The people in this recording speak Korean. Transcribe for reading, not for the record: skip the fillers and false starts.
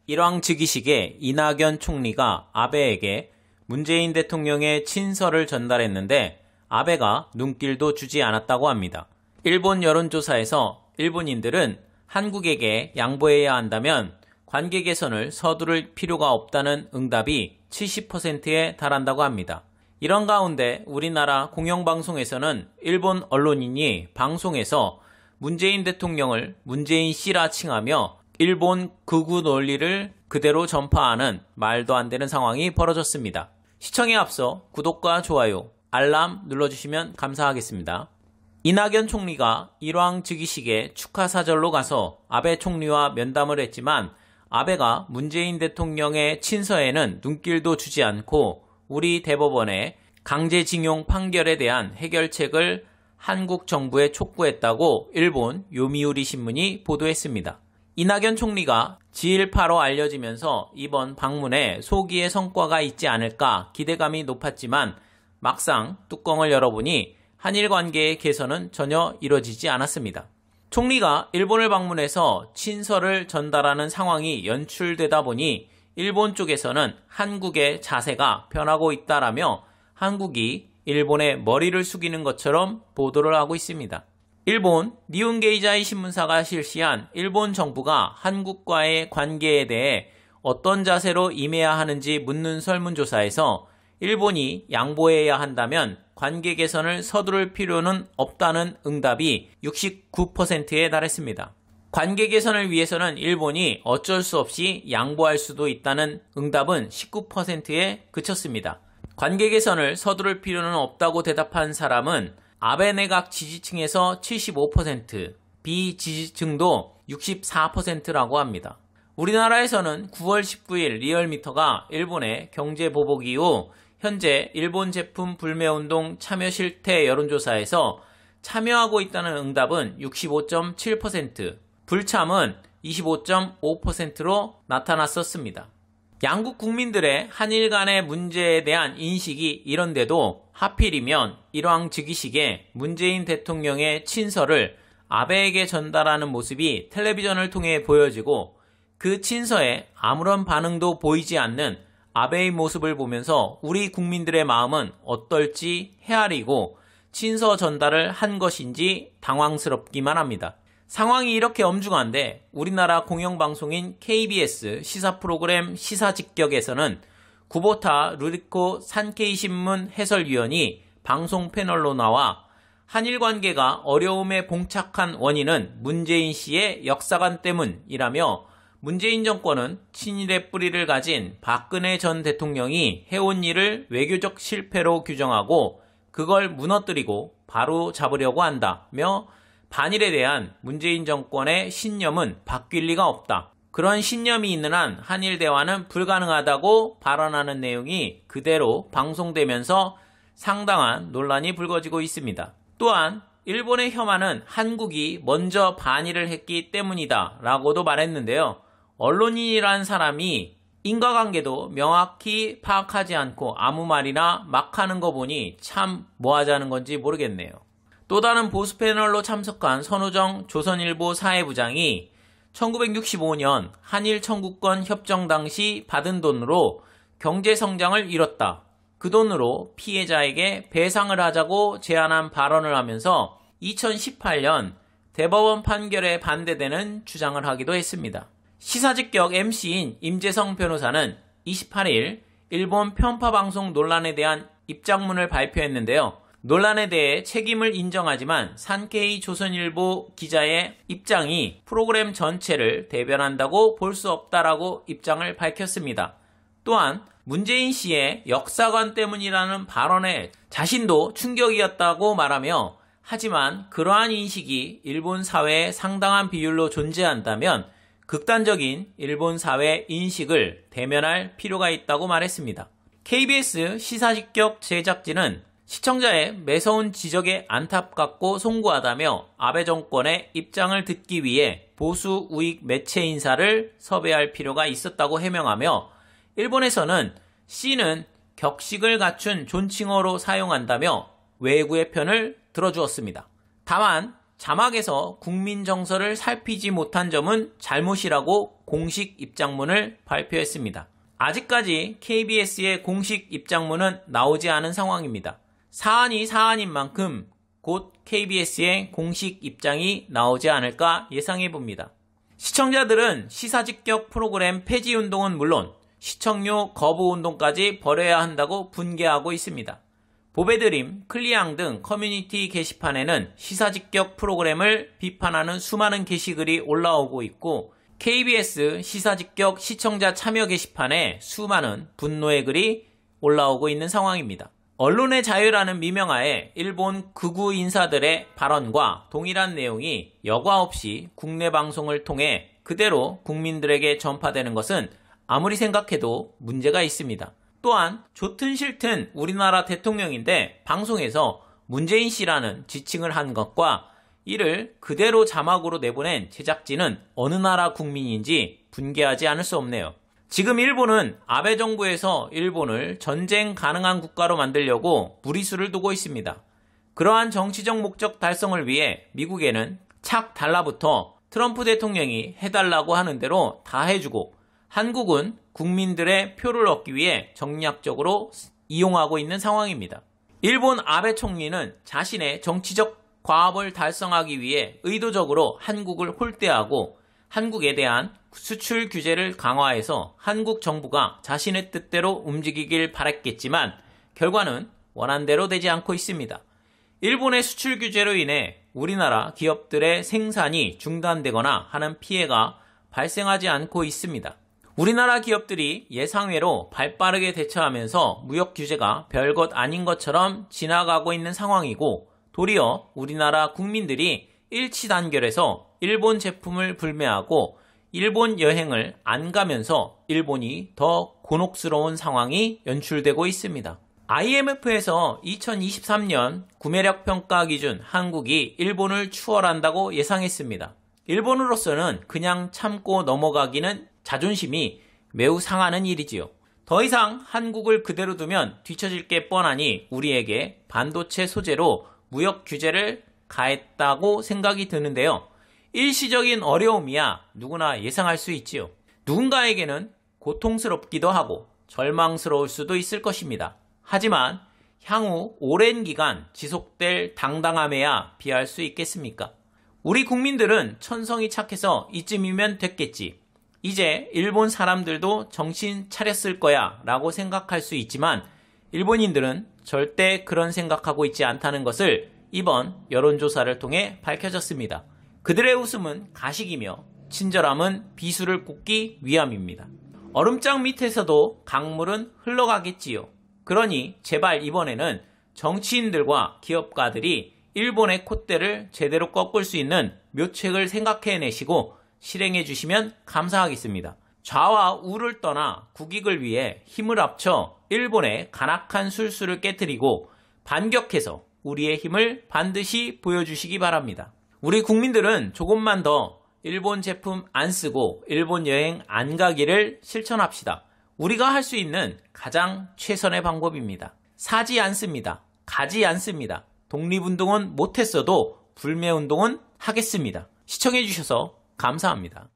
일왕즉위식에 이낙연 총리가 아베에게 문재인 대통령의 친서를 전달했는데 아베가 눈길도 주지 않았다고 합니다. 일본 여론조사에서 일본인들은 한국에게 양보해야 한다면 관계 개선을 서두를 필요가 없다는 응답이 70%에 달한다고 합니다. 이런 가운데 우리나라 공영방송에서는 일본 언론인이 방송에서 문재인 대통령을 문재인 씨라 칭하며 일본 극우 논리를 그대로 전파하는 말도 안 되는 상황이 벌어졌습니다. 시청에 앞서 구독과 좋아요, 알람 눌러주시면 감사하겠습니다. 이낙연 총리가 일왕즉위식에 축하사절로 가서 아베 총리와 면담을 했지만 아베가 문재인 대통령의 친서에는 눈길도 주지 않고 우리 대법원의 강제징용 판결에 대한 해결책을 한국 정부에 촉구했다고 일본 요미우리 신문이 보도했습니다. 이낙연 총리가 지일파로 알려지면서 이번 방문에 소기의 성과가 있지 않을까 기대감이 높았지만 막상 뚜껑을 열어보니 한일 관계의 개선은 전혀 이뤄지지 않았습니다. 총리가 일본을 방문해서 친서를 전달하는 상황이 연출되다 보니 일본 쪽에서는 한국의 자세가 변하고 있다라며 한국이 일본의 머리를 숙이는 것처럼 보도를 하고 있습니다. 일본 니혼게이자이 신문사가 실시한 일본 정부가 한국과의 관계에 대해 어떤 자세로 임해야 하는지 묻는 설문조사에서 일본이 양보해야 한다면 관계 개선을 서두를 필요는 없다는 응답이 69%에 달했습니다. 관계 개선을 위해서는 일본이 어쩔 수 없이 양보할 수도 있다는 응답은 19%에 그쳤습니다. 관계 개선을 서두를 필요는 없다고 대답한 사람은 아베 내각 지지층에서 75%, 비지지층도 64%라고 합니다. 우리나라에서는 9월 19일 리얼미터가 일본의 경제보복 이후 현재 일본 제품 불매운동 참여 실태 여론조사에서 참여하고 있다는 응답은 65.7%, 불참은 25.5%로 나타났었습니다. 양국 국민들의 한일 간의 문제에 대한 인식이 이런데도 하필이면 일왕즉위식에 문재인 대통령의 친서를 아베에게 전달하는 모습이 텔레비전을 통해 보여지고 그 친서에 아무런 반응도 보이지 않는 아베의 모습을 보면서 우리 국민들의 마음은 어떨지 헤아리고 친서 전달을 한 것인지 당황스럽기만 합니다. 상황이 이렇게 엄중한데 우리나라 공영방송인 KBS 시사 프로그램 시사직격에서는 구보타 루리코 산케이 신문 해설위원이 방송 패널로 나와 한일 관계가 어려움에 봉착한 원인은 문재인 씨의 역사관 때문이라며 문재인 정권은 친일의 뿌리를 가진 박근혜 전 대통령이 해온 일을 외교적 실패로 규정하고 그걸 무너뜨리고 바로 잡으려고 한다며 반일에 대한 문재인 정권의 신념은 바뀔 리가 없다. 그런 신념이 있는 한 한일 대화는 불가능하다고 발언하는 내용이 그대로 방송되면서 상당한 논란이 불거지고 있습니다. 또한 일본의 혐한은 한국이 먼저 반일을 했기 때문이다 라고도 말했는데요. 언론인이란 사람이 인과관계도 명확히 파악하지 않고 아무 말이나 막 하는 거 보니 참 뭐 하자는 건지 모르겠네요. 또 다른 보수 패널로 참석한 선우정 조선일보 사회부장이 1965년 한일 청구권 협정 당시 받은 돈으로 경제성장을 이뤘다. 그 돈으로 피해자에게 배상을 하자고 제안한 발언을 하면서 2018년 대법원 판결에 반대되는 주장을 하기도 했습니다. 시사직격 MC인 임재성 변호사는 28일 일본 편파방송 논란에 대한 입장문을 발표했는데요. 논란에 대해 책임을 인정하지만 산케이 조선일보 기자의 입장이 프로그램 전체를 대변한다고 볼 수 없다라고 입장을 밝혔습니다. 또한 문재인 씨의 역사관 때문이라는 발언에 자신도 충격이었다고 말하며 하지만 그러한 인식이 일본 사회에 상당한 비율로 존재한다면 극단적인 일본 사회 인식을 대면할 필요가 있다고 말했습니다. KBS 시사직격 제작진은 시청자의 매서운 지적에 안타깝고 송구하다며 아베 정권의 입장을 듣기 위해 보수 우익 매체 인사를 섭외할 필요가 있었다고 해명하며 일본에서는 씨는 격식을 갖춘 존칭어로 사용한다며 외구의 편을 들어주었습니다. 다만 자막에서 국민 정서를 살피지 못한 점은 잘못이라고 공식 입장문을 발표했습니다. 아직까지 KBS의 공식 입장문은 나오지 않은 상황입니다. 사안이 사안인 만큼 곧 KBS의 공식 입장이 나오지 않을까 예상해 봅니다. 시청자들은 시사직격 프로그램 폐지운동은 물론 시청료 거부운동까지 벌여야 한다고 분개하고 있습니다. 보배드림, 클리앙 등 커뮤니티 게시판에는 시사직격 프로그램을 비판하는 수많은 게시글이 올라오고 있고 KBS 시사직격 시청자 참여 게시판에 수많은 분노의 글이 올라오고 있는 상황입니다. 언론의 자유라는 미명하에 일본 극우 인사들의 발언과 동일한 내용이 여과 없이 국내 방송을 통해 그대로 국민들에게 전파되는 것은 아무리 생각해도 문제가 있습니다. 또한 좋든 싫든 우리나라 대통령인데 방송에서 문재인 씨라는 지칭을 한 것과 이를 그대로 자막으로 내보낸 제작진은 어느 나라 국민인지 분개하지 않을 수 없네요. 지금 일본은 아베 정부에서 일본을 전쟁 가능한 국가로 만들려고 무리수를 두고 있습니다. 그러한 정치적 목적 달성을 위해 미국에는 착 달라붙어 트럼프 대통령이 해달라고 하는 대로 다 해주고 한국은 국민들의 표를 얻기 위해 정략적으로 이용하고 있는 상황입니다. 일본 아베 총리는 자신의 정치적 과업을 달성하기 위해 의도적으로 한국을 홀대하고 한국에 대한 수출 규제를 강화해서 한국 정부가 자신의 뜻대로 움직이길 바랐겠지만 결과는 원한대로 되지 않고 있습니다. 일본의 수출 규제로 인해 우리나라 기업들의 생산이 중단되거나 하는 피해가 발생하지 않고 있습니다. 우리나라 기업들이 예상외로 발빠르게 대처하면서 무역 규제가 별것 아닌 것처럼 지나가고 있는 상황이고 도리어 우리나라 국민들이 일치단결해서 일본 제품을 불매하고 일본 여행을 안 가면서 일본이 더 곤혹스러운 상황이 연출되고 있습니다. IMF에서 2023년 구매력 평가 기준 한국이 일본을 추월한다고 예상했습니다. 일본으로서는 그냥 참고 넘어가기는 자존심이 매우 상하는 일이지요. 더 이상 한국을 그대로 두면 뒤처질 게 뻔하니 우리에게 반도체 소재로 무역 규제를 가했다고 생각이 드는데요. 일시적인 어려움이야 누구나 예상할 수 있지요. 누군가에게는 고통스럽기도 하고 절망스러울 수도 있을 것입니다. 하지만 향후 오랜 기간 지속될 당당함에야 비할 수 있겠습니까? 우리 국민들은 천성이 착해서 이쯤이면 됐겠지. 이제 일본 사람들도 정신 차렸을 거야 라고 생각할 수 있지만 일본인들은 절대 그런 생각하고 있지 않다는 것을 이번 여론조사를 통해 밝혀졌습니다. 그들의 웃음은 가식이며 친절함은 비수를 꽂기 위함입니다. 얼음장 밑에서도 강물은 흘러가겠지요. 그러니 제발 이번에는 정치인들과 기업가들이 일본의 콧대를 제대로 꺾을 수 있는 묘책을 생각해내시고 실행해 주시면 감사하겠습니다. 좌와 우를 떠나 국익을 위해 힘을 합쳐 일본의 간악한 술수를 깨뜨리고 반격해서 우리의 힘을 반드시 보여주시기 바랍니다. 우리 국민들은 조금만 더 일본 제품 안 쓰고 일본 여행 안 가기를 실천합시다. 우리가 할 수 있는 가장 최선의 방법입니다. 사지 않습니다. 가지 않습니다. 독립운동은 못했어도 불매운동은 하겠습니다. 시청해주셔서 감사합니다.